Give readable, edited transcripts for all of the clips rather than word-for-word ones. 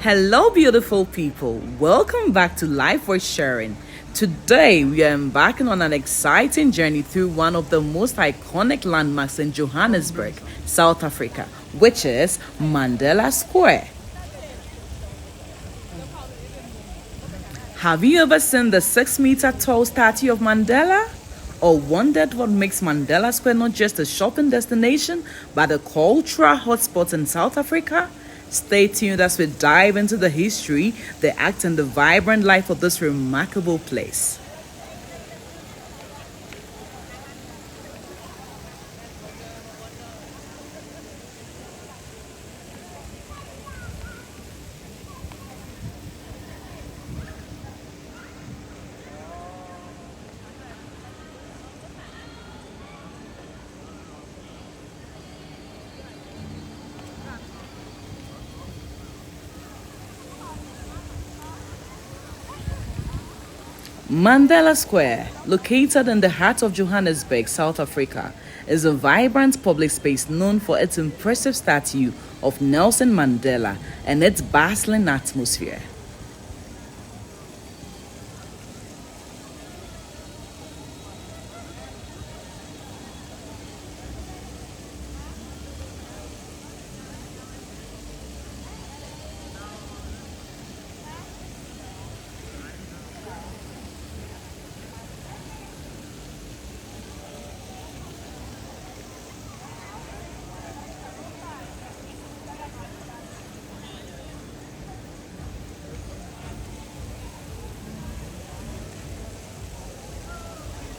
Hello, beautiful people. Welcome back to Life Worth Sharing. Today, we are embarking on an exciting journey through one of the most iconic landmarks in Johannesburg, South Africa, which is Mandela Square. Have you ever seen the 6-meter tall statue of Mandela? Or wondered what makes Mandela Square not just a shopping destination, but a cultural hotspot in South Africa? Stay tuned as we dive into the history, the act, and the vibrant life of this remarkable place. Mandela Square, located in the heart of Johannesburg, South Africa, is a vibrant public space known for its impressive statue of Nelson Mandela and its bustling atmosphere.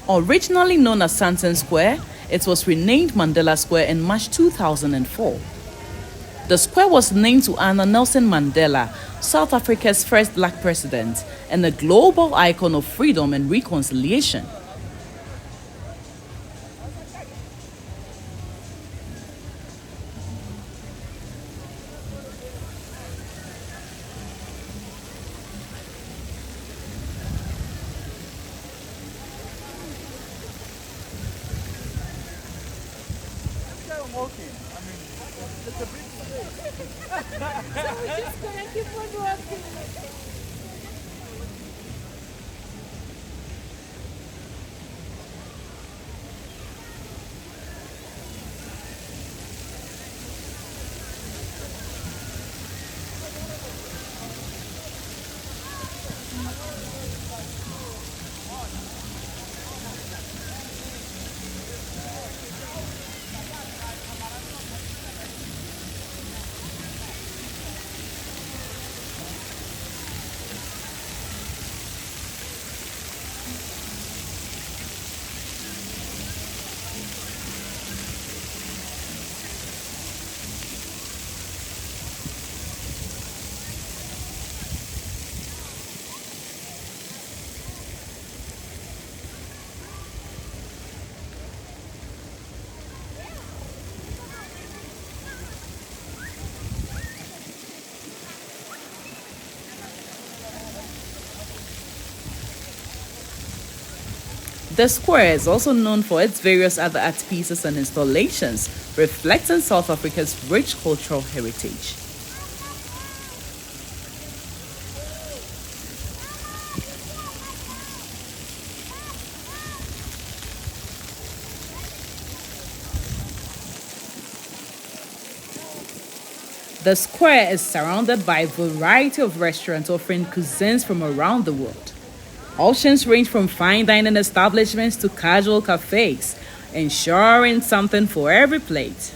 Originally known as Sandton Square, it was renamed Mandela Square in March 2004. The square was named to honor Nelson Mandela, South Africa's first black president, and a global icon of freedom and reconciliation. Walking. I mean, it's a big space. So we're just gonna keep on walking. The square is also known for its various other art pieces and installations, reflecting South Africa's rich cultural heritage. The square is surrounded by a variety of restaurants offering cuisines from around the world. Options range from fine dining establishments to casual cafes, ensuring something for every plate.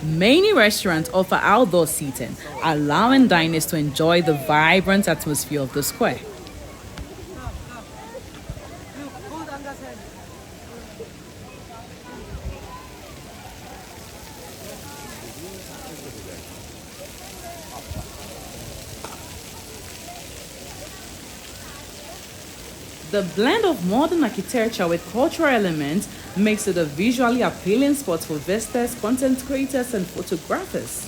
Many restaurants offer outdoor seating, allowing diners to enjoy the vibrant atmosphere of the square. The blend of modern architecture with cultural elements makes it a visually appealing spot for visitors, content creators, and photographers.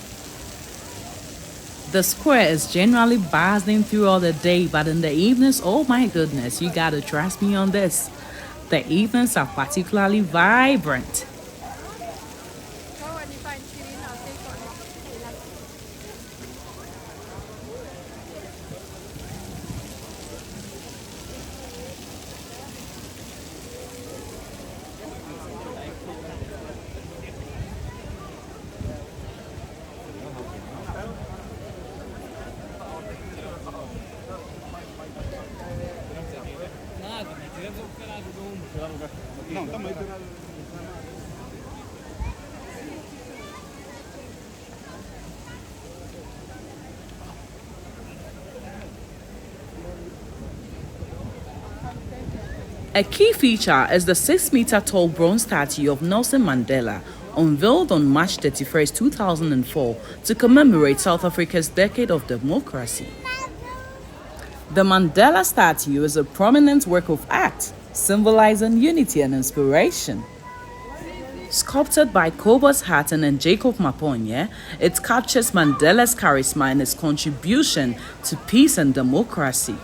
The square is generally buzzing throughout the day, but in the evenings, oh my goodness, you gotta trust me on this. The evenings are particularly vibrant. Fine, Shirin, I'll take one. Não, também. A key feature is the 6-meter tall bronze statue of Nelson Mandela, unveiled on March 31st, 2004, to commemorate South Africa's decade of democracy. The Mandela statue is a prominent work of art, symbolizing unity and inspiration. Sculpted by Cobus Hatton and Jacob Maponye, it captures Mandela's charisma and his contribution to peace and democracy.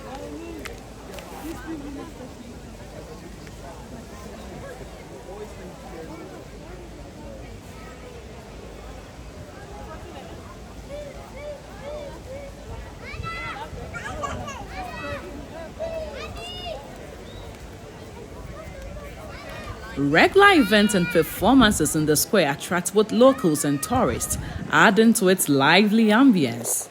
Regular events and performances in the square attract both locals and tourists, adding to its lively ambience.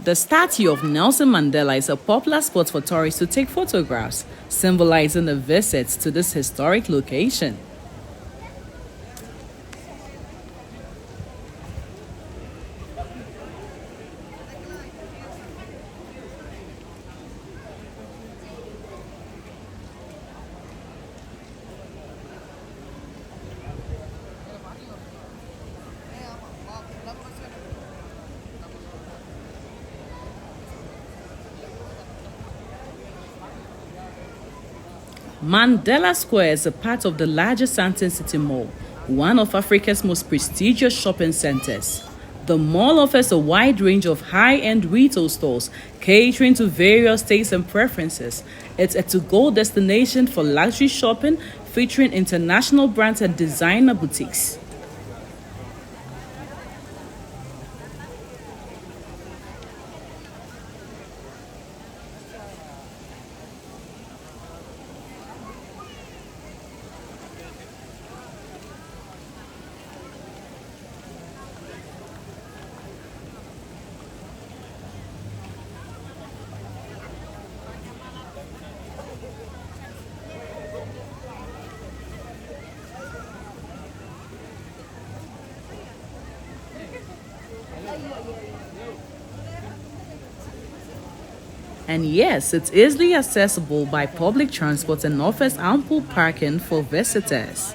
The statue of Nelson Mandela is a popular spot for tourists to take photographs, symbolizing a visit to this historic location. Mandela Square is a part of the larger Sandton City Mall, one of Africa's most prestigious shopping centers. The mall offers a wide range of high-end retail stores catering to various tastes and preferences. It's a to-go destination for luxury shopping featuring international brands and designer boutiques. And yes, it's easily accessible by public transport and offers ample parking for visitors.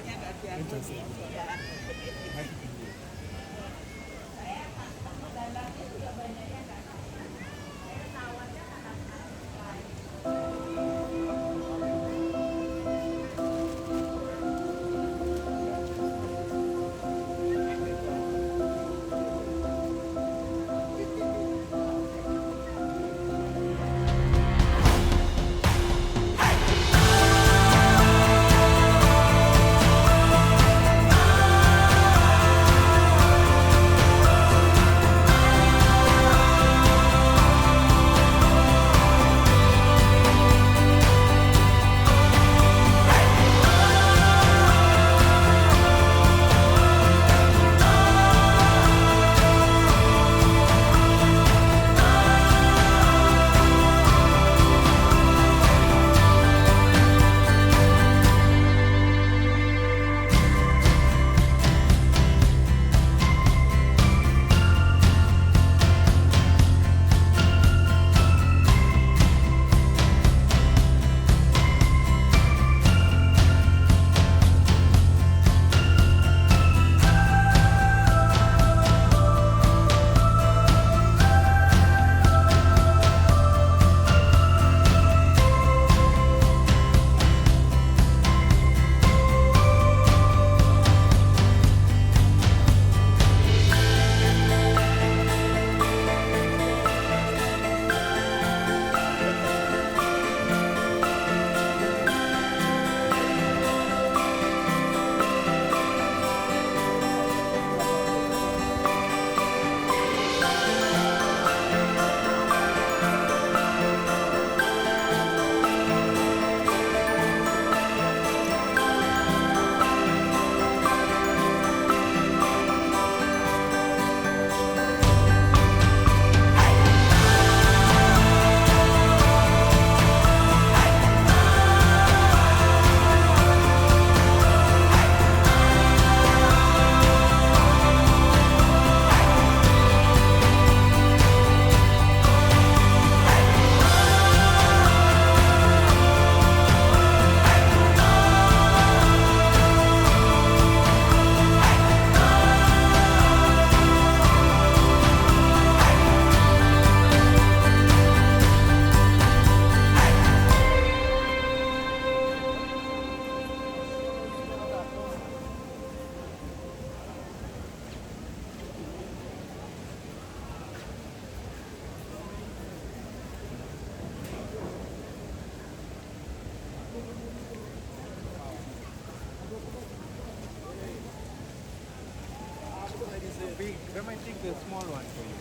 might take the small one for you.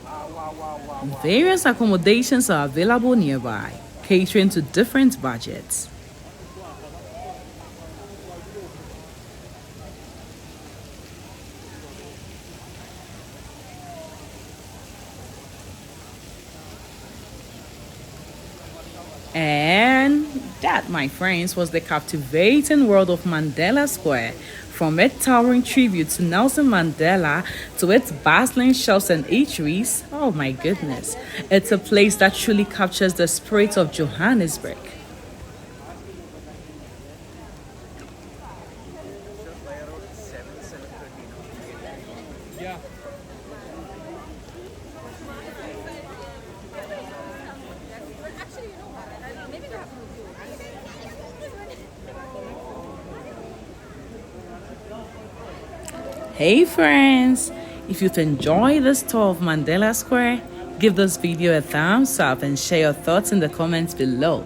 Wow. Various accommodations are available nearby, catering to different budgets. And that, my friends, was the captivating world of Mandela Square. From its towering tribute to Nelson Mandela to its bustling shops and eateries, oh my goodness, it's a place that truly captures the spirit of Johannesburg. Yeah. Actually, you know what? Maybe they have to do Hey friends, if you've enjoyed this tour of Mandela Square, give this video a thumbs up and share your thoughts in the comments below.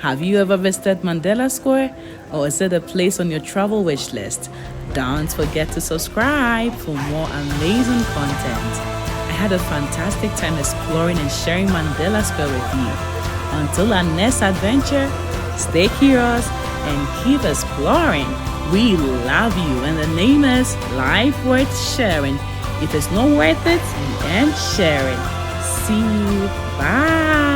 Have you ever visited Mandela Square, or is it a place on your travel wish list? Don't forget to subscribe for more amazing content. I had a fantastic time exploring and sharing Mandela Square with you. Until our next adventure, stay curious and keep exploring. We love you, and the name is Life Worth Sharing. If it's not worth it, we ain't sharing. See you. Bye.